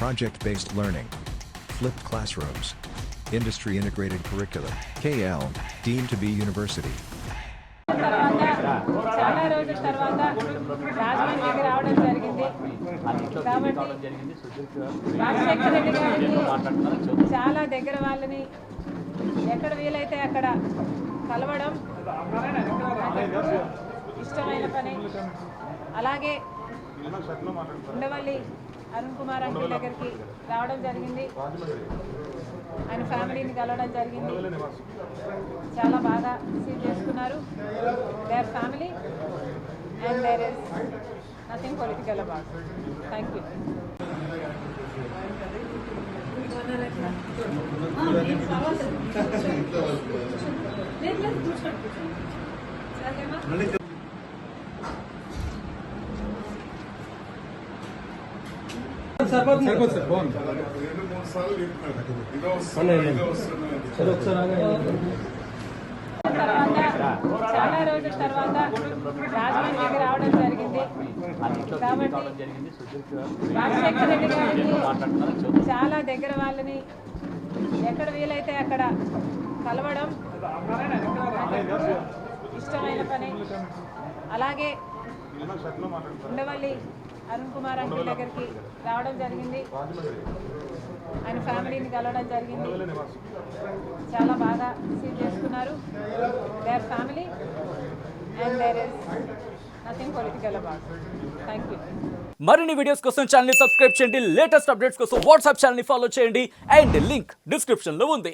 project-based learning, flipped classrooms, industry-integrated curriculum, KL, deemed to be university. చాలా రోజుల తర్వాత రాజమండ్రికి రావడం జరిగింది కాబట్టి రాజశేఖర రెడ్డి గారికి చాలా దగ్గర వాళ్ళని ఎక్కడ వీలైతే అక్కడ కలవడం ఇష్టమైన పని. అలాగే ఉండవల్లి అరుణ్ కుమార్ అంకుల్ దగ్గరికి రావడం జరిగింది, ఆయన ఫ్యామిలీని కలవడం జరిగింది. చాలా బాగా రిసీవ్ చేసుకున్నారు. Their family and there is nothing political about. Thank you. చాలా రోజుల తర్వాత రాజమండ్రికి రావడం జరిగింది కాబట్టి రాజశేఖర రెడ్డి గారికి చాలా దగ్గర వాళ్ళని ఎక్కడ వీలైతే అక్కడ కలవడం ఇష్టమైన పని. అలాగే ఉండవల్లి అరుణ్ కుమార్ అంకుల్ దగ్గరికి రావడం జరిగింది, ఆయన ఫ్యామిలీని కలవడం జరిగింది. చాలా బాగా రిసీవ్ చేసుకున్నారు. Their family and there is nothing political about. Thank you. మరిన్ని వీడియోస్ కోసం ఛానల్ ని సబ్స్క్రైబ్ చేయండి, లేటెస్ట్ అప్డేట్స్ కోసం వాట్సాప్ ఛానల్ ని ఫాలో చేయండి అండ్ లింక్ డిస్క్రిప్షన్ లో ఉంది.